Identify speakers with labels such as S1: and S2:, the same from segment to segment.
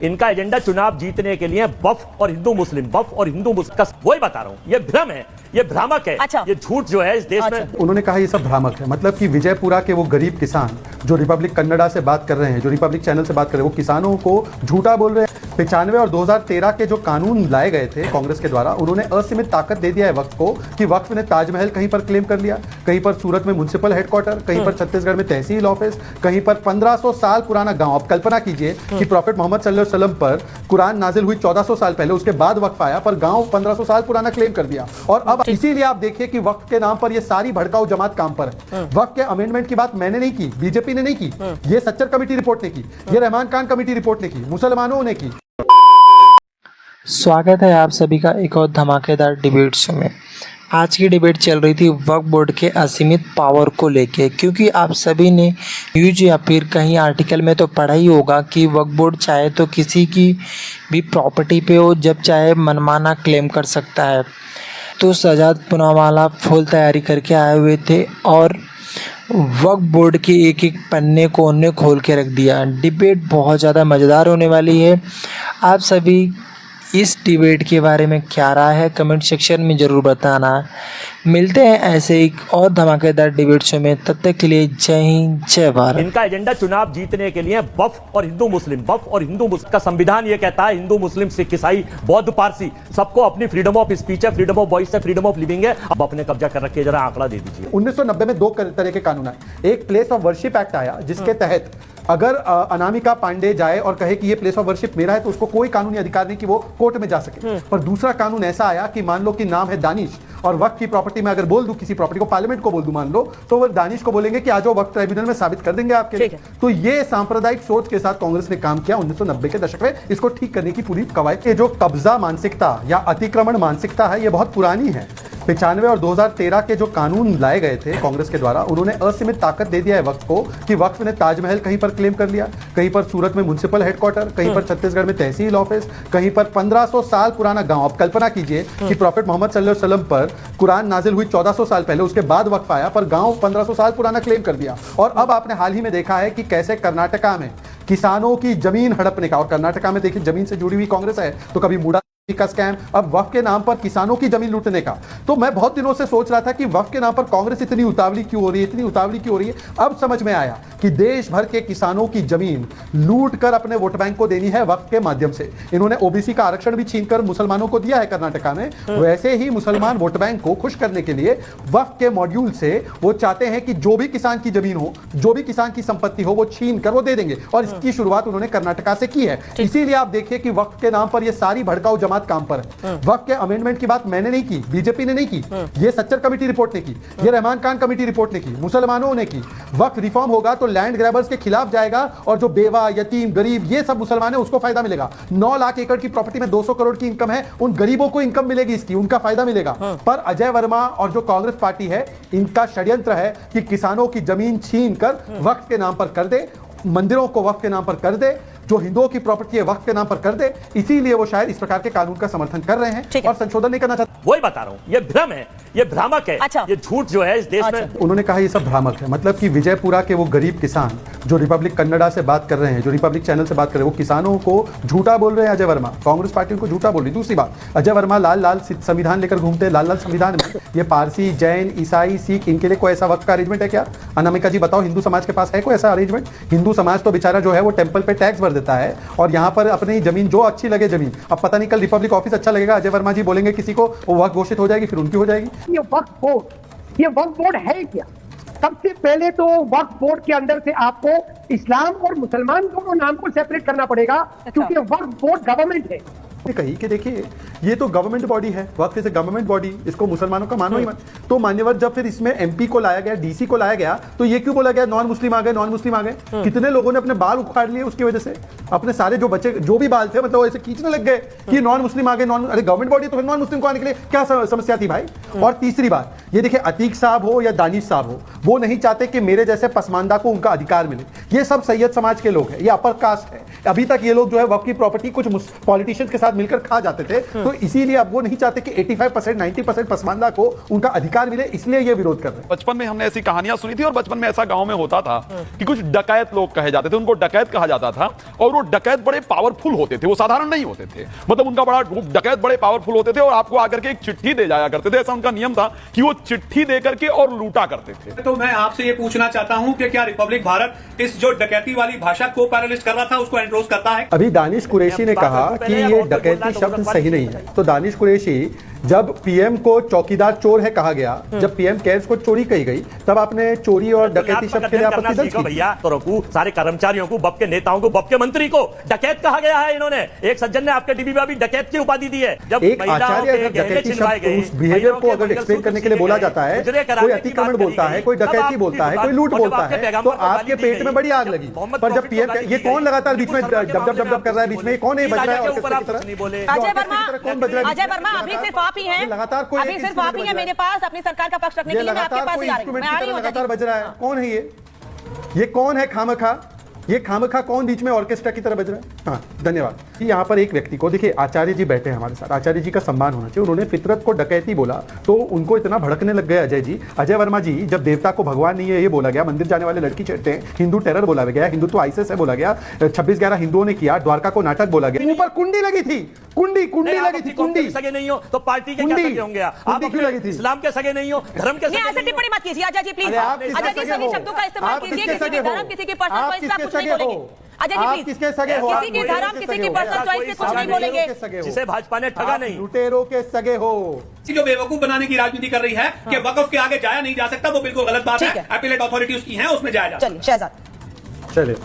S1: इनका एजेंडा चुनाव जीतने के लिए वक्फ और हिंदू मुस्लिम का वही बता रहा हूं। ये भ्रम है, ये भ्रामक है।
S2: अच्छा।
S1: ये झूठ जो है इस देश में।
S3: उन्होंने कहा ये सब भ्रामक है, मतलब कि विजयपुरा के वो गरीब किसान जो रिपब्लिक कन्नडा से बात कर रहे हैं, जो रिपब्लिक चैनल से बात कर रहे हैं, वो किसानों को झूठा बोल रहे हैं। 95 और 2013 के जो कानून लाए गए थे कांग्रेस के द्वारा, उन्होंने असीमित ताकत दे दिया है वक्फ को कि वक्फ ने ताजमहल कहीं पर क्लेम कर लिया, कहीं पर सूरत में म्युनिसिपल हेडक्वार्टर, कहीं पर छत्तीसगढ़ में तहसील ऑफिस, कहीं पर 1500 साल पुराना गांव। आप कल्पना कीजिए कि प्रॉफेट मोहम्मद सल्लल्लाहु अलैहि वसल्लम पर कुरान नाजिल हुई 1400 साल पहले, उसके बाद वक्फ आया, पर गांव 1500 साल पुराना क्लेम कर दिया। और अब इसीलिए आप देखिए कि वक्फ के नाम पर ये सारी भड़काऊ जमात काम पर है। वक्फ के अमेंडमेंट की बात मैंने नहीं की, बीजेपी ने नहीं की, ये सच्चर कमेटी रिपोर्ट ने की, ये रहमान खान कमेटी रिपोर्ट ने की, मुसलमानों ने की।
S4: स्वागत है आप सभी का एक और धमाकेदार डिबेट शो में। आज की डिबेट चल रही थी वक्फ बोर्ड के असीमित पावर को लेके, क्योंकि आप सभी ने न्यूज या फिर कहीं आर्टिकल में तो पढ़ा ही होगा कि वक्फ बोर्ड चाहे तो किसी की भी प्रॉपर्टी पे हो जब चाहे मनमाना क्लेम कर सकता है। तो सजाद पूनावाला फुल तैयारी करके आए हुए थे और वक्फ बोर्ड के एक एक पन्ने को उन्होंने खोल के रख दिया। डिबेट बहुत ज़्यादा मज़ेदार होने वाली है। आप सभी इस डिबेट के बारे में क्या राय है कमेंट सेक्शन में ज़रूर बताना। मिलते हैं ऐसे एक और धमाकेदार डिबेट शो में, तब तक के लिए जय हिंद जय भारत।
S1: इनका एजेंडा चुनाव जीतने के लिए वक्फ और हिंदू मुस्लिम का संविधान ये कहता है हिंदू मुस्लिम सिख ईसाई बौद्ध पारसी सबको अपनी फ्रीडम ऑफ स्पीच है, फ्रीडम ऑफ वॉइस है, फ्रीडम ऑफ लिविंग है। अब अपने कब्जा कर रखे, जरा आंकड़ा दे दीजिए।
S3: 1990 में 2 तरह के कानून आए। एक प्लेस ऑफ वर्शिप एक्ट आया जिसके तहत अगर अनामिका पांडे जाए और कहे कि ये प्लेस ऑफ वर्शिप मेरा है तो उसको कोई कानूनी अधिकार नहीं कि वो कोर्ट में जा सके। पर दूसरा कानून ऐसा आया कि मान लो कि नाम है दानिश और वक्फ की प्रॉपर्टी में अगर बोल दूं किसी प्रॉपर्टी को, पार्लियामेंट को बोल दूं मान लो, तो वो दानिश को बोलेंगे कि आ जाओ वक्फ ट्राइब्यूनल में साबित कर देंगे आपके लिए। तो ये सांप्रदायिक सोच के साथ कांग्रेस ने काम किया 1990 के दशक में। इसको ठीक करने की पूरी कवायद। ये जो कब्जा मानसिकता या अतिक्रमण मानसिकता है, ये बहुत पुरानी है। 95 और 2013 के जो कानून लाए गए थे कांग्रेस के द्वारा, उन्होंने असीमित ताकत दे दिया है वक्फ को कि वक्फ ने ताजमहल कहीं पर क्लेम कर लिया, कहीं पर सूरत में म्युनिसिपल हेडक्वार्टर, कहीं पर छत्तीसगढ़ में तहसील ऑफिस, कहीं पर 1500 साल पुराना गांव। आप कल्पना कीजिए कि प्रॉफेट मोहम्मद सल्लल्लाहु अलैहि वसल्लम पर कुरान नाजिल हुई 1400 साल पहले, उसके बाद वक्फ आया, पर गांव 1500 साल पुराना क्लेम कर दिया। और अब आपने हाल ही में देखा है कि कैसे कर्नाटका में किसानों की जमीन हड़पने का, और कर्नाटका में देखिए जमीन से जुड़ी हुई कांग्रेस है, तो कभी मुड़ा का स्कैम, अब वक्फ के नाम पर किसानों की जमीन लूटने का। तो मैं बहुत दिनों से सोच रहा था कि वक्फ के नाम पर कांग्रेस इतनी उतावली क्यों हो रही है, अब समझ में आया कि देश भर के किसानों की जमीन लूट कर अपने वोट बैंक को देनी है वक्फ के माध्यम से। इन्होंने ओबीसी का आरक्षण भी छीनकर मुसलमानों को दिया है कर्नाटका में। वैसे ही मुसलमान वोट बैंक को खुश करने के लिए वक्फ के मॉड्यूल से वो चाहते हैं कि जो भी किसान की जमीन हो, जो भी किसान की संपत्ति हो, वो छीन कर वो दे देंगे। और इसकी शुरुआत उन्होंने कर्नाटका से की है। इसीलिए आप देखिए कि वक्फ के नाम पर ये सारी भड़काऊ जमात काम पर है। वक्फ के अमेंडमेंट की बात मैंने नहीं की, बीजेपी ने नहीं की, ये सच्चर कमेटी रिपोर्ट ने की, ये रहमान खान कमेटी रिपोर्ट ने की, मुसलमानों ने की। वक्फ रिफॉर्म होगा तो लैंड ग्रैबर्स के खिलाफ जाएगा और जो बेवा, यतीम, गरीब, ये सब मुसलमान है, उसको फायदा मिलेगा। 9 लाख एकड़ की प्रॉपर्टी में 200 करोड़ की इनकम है, उन गरीबों को इनकम मिलेगी, इसकी उनका फायदा मिलेगा। पर अजय वर्मा और जो कांग्रेस पार्टी है, इनका षड्यंत्र है कि किसानों की जमीन छीन कर वक्फ के नाम पर कर दे, मंदिरों को वक्फ के नाम पर कर दे, जो हिंदुओं की प्रॉपर्टी है वक्फ के नाम पर कर दे। इसीलिए वो शायद इस प्रकार के कानून का समर्थन कर रहे हैं और संशोधन नहीं करना चाहते।
S1: वही बता रहा हूं, ये भ्रम है, ये भ्रामक है।
S2: अच्छा।
S1: ये झूठ जो है इस देश में।
S3: उन्होंने कहा ये सब भ्रामक है, मतलब कि विजयपुरा के वो गरीब किसान जो रिपब्लिक कन्नडा से बात कर रहे हैं, जो रिपब्लिक चैनल से बात कर रहे हैं, वो किसानों को झूठा बोल रहे हैं। अजय वर्मा, कांग्रेस पार्टी उनको झूठा बोल रही। दूसरी बात, अजय वर्मा लाल संविधान लेकर घूमते हैं। लाल संविधान में ये पारसी, जैन, ईसाई, सिख, इनके लिए कोई ऐसा वक्त का अरेंजमेंट है क्या? अनामिका जी बताओ, हिंदू समाज के पास है कोई ऐसा अरेंजमेंट? हिंदू समाज तो बेचारा जो है वो टेंपल पे टैक्स भर देता है और यहाँ पर अपनी जमीन जो अच्छी लगे जमीन, अब पता नहीं कल रिपब्लिक ऑफिस अच्छा लगेगा, अजय वर्मा जी बोलेंगे किसी को, वो वक्त घोषित हो जाएगी, फिर उनकी हो जाएगी।
S5: ये वक्फ बोर्ड है क्या? सबसे पहले तो वक्फ बोर्ड के अंदर से आपको इस्लाम और मुसलमान दोनों नाम को सेपरेट करना पड़ेगा, क्योंकि वक्फ बोर्ड गवर्नमेंट है।
S3: कही कि देखिए ये तो गवर्नमेंट बॉडी है, वक्फ इज गवर्नमेंट बॉडी, इसको मुसलमानों का मानो ही मत। तो मान्यवर जब फिर इसमें एमपी को लाया गया, डीसी को लाया गया, तो ये क्यों बोला गया नॉन मुस्लिम आ गए? कितने लोगों ने अपने बाल उखाड़ लिए उसकी वजह से, अपने सारे जो बच्चे जो भी बाल थे, मतलब ऐसे खींचने लग गए कि नॉन मुस्लिम आ गए। अरे गवर्नमेंट बॉडी तो फिर नॉन मुस्लिम को आने के लिए क्या समस्या थी भाई? और तीसरी बात, ये देखिए अतीक साहब हो या दानिश साहब हो, वो नहीं चाहते कि मेरे जैसे पसमानदा को उनका अधिकार मिले। ये सब सैयद समाज के लोग हैं, ये अपर कास्ट है। अभी तक ये लोग जो है वक्फ की प्रॉपर्टी कुछ पॉलिटिशियंस के साथ मिलकर खा जाते थे। तो इसीलिए अब वो नहीं चाहते कि 85% 90% पसमानदा को उनका अधिकार मिले, इसलिए ये विरोध कर रहे हैं।
S2: बचपन में हमने ऐसी कहानियां सुनी थी और बचपन में ऐसा गांव में होता था कि कुछ डकैत लोग कहे जाते थे, उनको डकैत कहा जाता था और वो डकैत बड़े पावरफुल होते थे, वो साधारण नहीं होते थे, मतलब उनका बड़ा डकैत बड़े पावरफुल होते थे और आपको आकर के एक चिट्ठी दे जाया करते थे। ऐसा उनका नियम था कि वो चिट्ठी दे करके और लूटा करते थे।
S6: तो मैं आपसे ये पूछना चाहता हूं कि क्या रिपब्लिक भारत इस जो डकैती वाली भाषा को पैरालिस्ट कर रहा था उसको एंडोर्स करता है?
S3: अभी दानिश कुरैशी ने कहा कि ये डकैती शब्द सही नहीं है। तो दानिश कुरैशी, जब पीएम को चौकीदार चोर है कहा गया, जब पीएम केयर्स को चोरी कही गई, तब आपने चोरी और डकैती शब्द के लिए आपत्ति दर्ज की।
S1: भैया तो सारे कर्मचारियों को, बप के नेताओं को, बप के मंत्री को डकैत कहा गया है। इन्होंने एक सज्जन ने आपके डीबी में अभी डकैत की उपाधि दी है। जब
S3: एक आचार्य अगर डकैती शब्द उस बिहेवियर को अगर एक्सप्लेन करने के लिए बोला जाता है, कोई अतिक्रमण बोलता है, कोई डकैती बोलता है, कोई लूट बोलता है, तो आपके पेट में बड़ी आग लगी। पर जब पीएम, ये कौन लगातार बीच में डब कर रहा है, बीच में कौन है बज रहा है?
S7: अजय वर्मा अभी सिर्फ आप ही हैं,
S3: लगातार
S7: अभी सिर्फ आप ही हैं मेरे पास अपनी सरकार का पक्ष रखने के लिए। मैं आपके पास ही आ रही हूं, मैं आ रही हूं।
S3: लगातार बज रहा है, कौन है ये कौन है खामखा? ये खामखा कौन बीच में ऑर्केस्ट्रा की तरह बज रहा है? हाँ, धन्यवाद। यहाँ पर एक व्यक्ति को देखिए, आचार्य जी बैठे हैं हमारे साथ, आचार्य जी का सम्मान होना चाहिए। उन्होंने फितरत को डकैती बोला तो उनको इतना भड़कने लग गए अजय जी। अजय वर्मा जी, जब देवता को भगवान नहीं है ये बोला गया, मंदिर जाने वाले लड़की छेड़ते हैं, हिंदू टेरर बोला गया, हिंदुत्व आईएसएस है बोला गया, 26/11 हिंदुओं ने किया, द्वारका को नाटक बोला गया, ऊपर कुंडी लगी थी, कुंडी लगी थी, कुंडी।
S1: सगे नहीं हो तो पार्टी के क्या सगे होंगे? आप
S3: क्यों लगी थी?
S1: इस्लाम के सगे नहीं हो, धर्म के सगे
S7: ऐसे टिप्पणी मत कीजिए अजय जी, प्लीज। अजय जी सभी शब्दों का इस्तेमाल कीजिए, किसी की धर्म, किसी की पर्सनल चॉइस पे कुछ नहीं बोलेंगे। अजय जी प्लीज,
S3: किसके सगे हो?
S7: किसी की धर्म, किसी की पर्सनल चॉइस पे कुछ नहीं बोलेंगे।
S1: जिसे भाजपा ने ठगा नहीं,
S3: लुटेरों के सगे हो।
S6: जो बेवकूफ बनाने की राजनीति कर रही है कि वक्फ के आगे जाया नहीं जा सकता, वो बिल्कुल गलत बात है। अपीलेट अथॉरिटी उसकी है, उसमें जाया जा।
S7: चलिए शहजाद,
S3: चलिए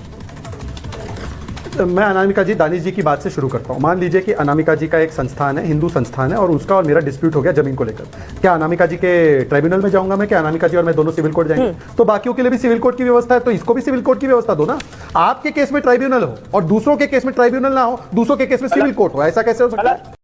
S3: मैं अनामिका जी, दानिश जी की बात से शुरू करता हूं। मान लीजिए कि अनामिका जी का एक संस्थान है, हिंदू संस्थान है, और उसका और मेरा डिस्प्यूट हो गया जमीन को लेकर। क्या अनामिका जी के ट्राइब्यूनल में जाऊंगा मैं? क्या अनामिका जी और मैं दोनों सिविल कोर्ट जाएंगे? तो बाकियों के लिए भी सिविल कोर्ट की व्यवस्था है, तो इसको भी सिविल कोर्ट की व्यवस्था दो ना। आपके केस में ट्राइब्यूनल हो और दूसरों के केस में ट्राइब्यूनल ना हो, दूसरों के केस में सिविल कोर्ट हो, ऐसा कैसे हो सकता है?